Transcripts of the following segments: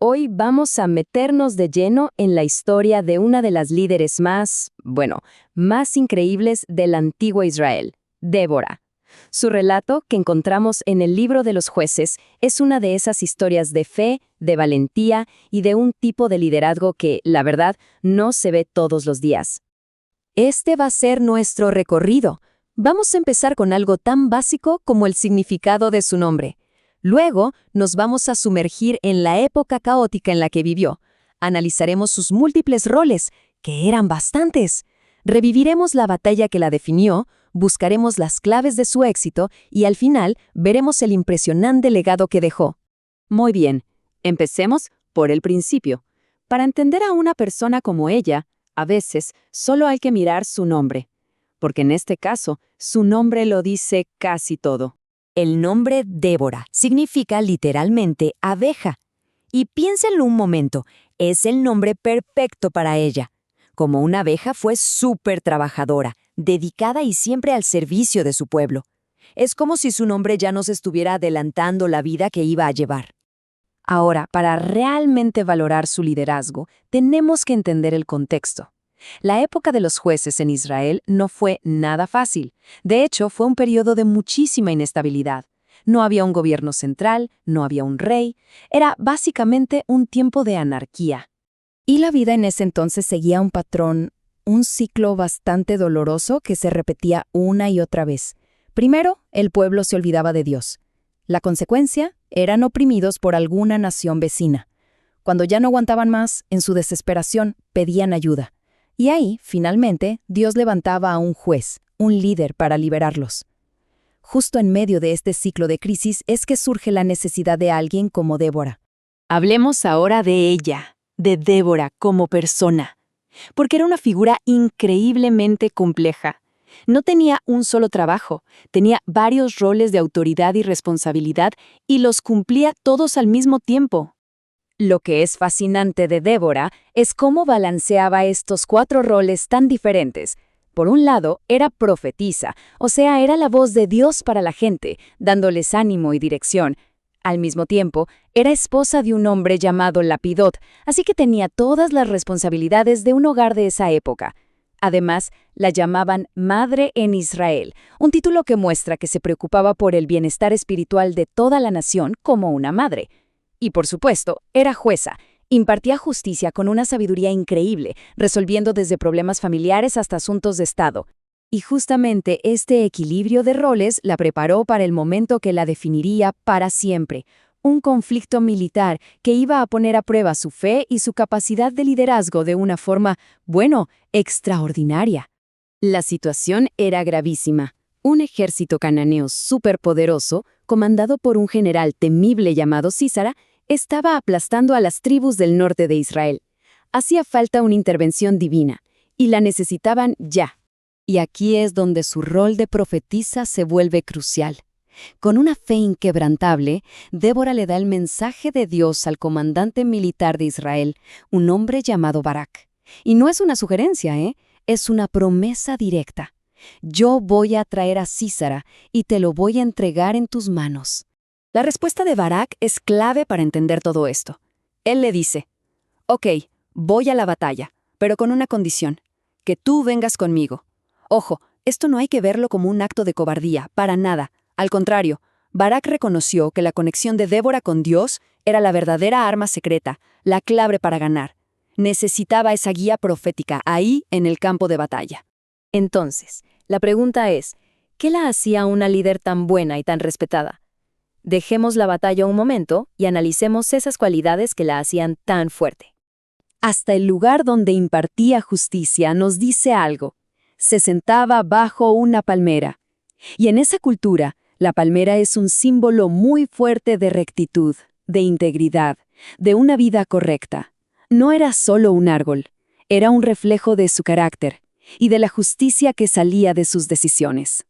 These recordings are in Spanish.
Hoy vamos a meternos de lleno en la historia de una de las líderes más increíbles del antiguo Israel, Débora. Su relato, que encontramos en el libro de los Jueces, es una de esas historias de fe, de valentía y de un tipo de liderazgo que, la verdad, no se ve todos los días. Este va a ser nuestro recorrido. Vamos a empezar con algo tan básico como el significado de su nombre. Luego, nos vamos a sumergir en la época caótica en la que vivió. Analizaremos sus múltiples roles, que eran bastantes. Reviviremos la batalla que la definió, buscaremos las claves de su éxito y al final veremos el impresionante legado que dejó. Muy bien, empecemos por el principio. Para entender a una persona como ella, a veces solo hay que mirar su nombre, porque en este caso, su nombre lo dice casi todo. El nombre Débora significa literalmente abeja. Y piénsenlo un momento, es el nombre perfecto para ella. Como una abeja fue súper trabajadora, dedicada y siempre al servicio de su pueblo. Es como si su nombre ya nos estuviera adelantando la vida que iba a llevar. Ahora, para realmente valorar su liderazgo, tenemos que entender el contexto. La época de los jueces en Israel no fue nada fácil. De hecho, fue un periodo de muchísima inestabilidad. No había un gobierno central, no había un rey. Era básicamente un tiempo de anarquía. Y la vida en ese entonces seguía un patrón, un ciclo bastante doloroso que se repetía una y otra vez. Primero, el pueblo se olvidaba de Dios. La consecuencia, eran oprimidos por alguna nación vecina. Cuando ya no aguantaban más, en su desesperación, pedían ayuda. Y ahí, finalmente, Dios levantaba a un juez, un líder para liberarlos. Justo en medio de este ciclo de crisis es que surge la necesidad de alguien como Débora. Hablemos ahora de ella, de Débora como persona, porque era una figura increíblemente compleja. No tenía un solo trabajo, tenía varios roles de autoridad y responsabilidad y los cumplía todos al mismo tiempo. Lo que es fascinante de Débora es cómo balanceaba estos 4 roles tan diferentes. Por un lado, era profetisa, o sea, era la voz de Dios para la gente, dándoles ánimo y dirección. Al mismo tiempo, era esposa de un hombre llamado Lapidot, así que tenía todas las responsabilidades de un hogar de esa época. Además, la llamaban Madre en Israel, un título que muestra que se preocupaba por el bienestar espiritual de toda la nación como una madre. Y por supuesto, era jueza, impartía justicia con una sabiduría increíble, resolviendo desde problemas familiares hasta asuntos de Estado. Y justamente este equilibrio de roles la preparó para el momento que la definiría para siempre, un conflicto militar que iba a poner a prueba su fe y su capacidad de liderazgo de una forma, extraordinaria. La situación era gravísima. Un ejército cananeo superpoderoso, comandado por un general temible llamado Sísara, estaba aplastando a las tribus del norte de Israel. Hacía falta una intervención divina, y la necesitaban ya. Y aquí es donde su rol de profetisa se vuelve crucial. Con una fe inquebrantable, Débora le da el mensaje de Dios al comandante militar de Israel, un hombre llamado Barak. Y no es una sugerencia, es una promesa directa. Yo voy a traer a Sísara y te lo voy a entregar en tus manos. La respuesta de Barak es clave para entender todo esto. Él le dice, «Ok, voy a la batalla, pero con una condición, que tú vengas conmigo». Ojo, esto no hay que verlo como un acto de cobardía, para nada. Al contrario, Barak reconoció que la conexión de Débora con Dios era la verdadera arma secreta, la clave para ganar. Necesitaba esa guía profética ahí en el campo de batalla. Entonces, la pregunta es, ¿qué la hacía una líder tan buena y tan respetada? Dejemos la batalla un momento y analicemos esas cualidades que la hacían tan fuerte. Hasta el lugar donde impartía justicia nos dice algo. Se sentaba bajo una palmera. Y en esa cultura, la palmera es un símbolo muy fuerte de rectitud, de integridad, de una vida correcta. No era solo un árbol, era un reflejo de su carácter y de la justicia que salía de sus decisiones.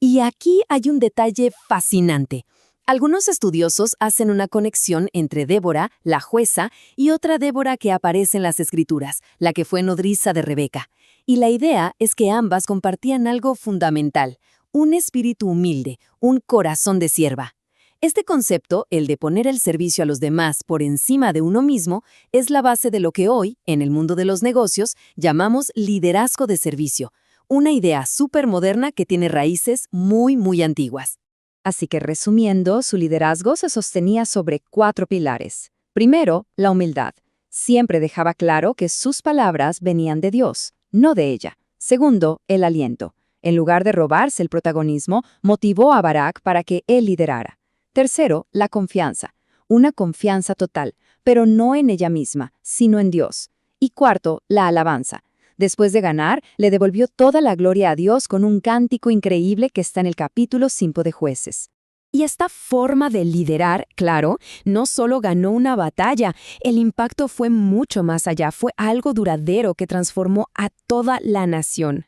Y aquí hay un detalle fascinante. Algunos estudiosos hacen una conexión entre Débora, la jueza, y otra Débora que aparece en las Escrituras, la que fue nodriza de Rebeca. Y la idea es que ambas compartían algo fundamental, un espíritu humilde, un corazón de sierva. Este concepto, el de poner el servicio a los demás por encima de uno mismo, es la base de lo que hoy, en el mundo de los negocios, llamamos liderazgo de servicio, una idea súper moderna que tiene raíces muy antiguas. Así que resumiendo, su liderazgo se sostenía sobre 4 pilares. Primero, la humildad. Siempre dejaba claro que sus palabras venían de Dios, no de ella. Segundo, el aliento. En lugar de robarse el protagonismo, motivó a Barak para que él liderara. Tercero, la confianza. Una confianza total, pero no en ella misma, sino en Dios. Y cuarto, la alabanza. Después de ganar, le devolvió toda la gloria a Dios con un cántico increíble que está en el capítulo 5 de Jueces. Y esta forma de liderar, claro, no solo ganó una batalla, el impacto fue mucho más allá, fue algo duradero que transformó a toda la nación.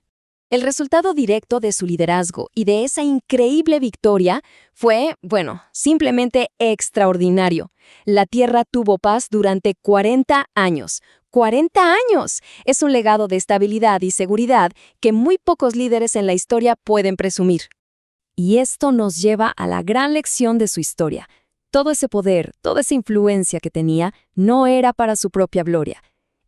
El resultado directo de su liderazgo y de esa increíble victoria fue, simplemente extraordinario. La tierra tuvo paz durante 40 años. ¡40 años! Es un legado de estabilidad y seguridad que muy pocos líderes en la historia pueden presumir. Y esto nos lleva a la gran lección de su historia. Todo ese poder, toda esa influencia que tenía, no era para su propia gloria.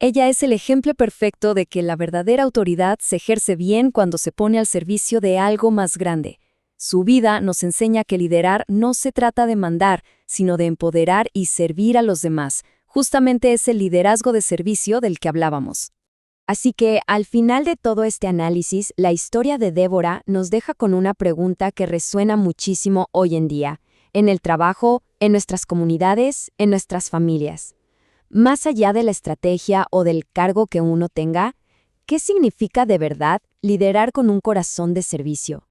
Ella es el ejemplo perfecto de que la verdadera autoridad se ejerce bien cuando se pone al servicio de algo más grande. Su vida nos enseña que liderar no se trata de mandar, sino de empoderar y servir a los demás. Justamente es el liderazgo de servicio del que hablábamos. Así que, al final de todo este análisis, la historia de Débora nos deja con una pregunta que resuena muchísimo hoy en día, en el trabajo, en nuestras comunidades, en nuestras familias. Más allá de la estrategia o del cargo que uno tenga, ¿qué significa de verdad liderar con un corazón de servicio?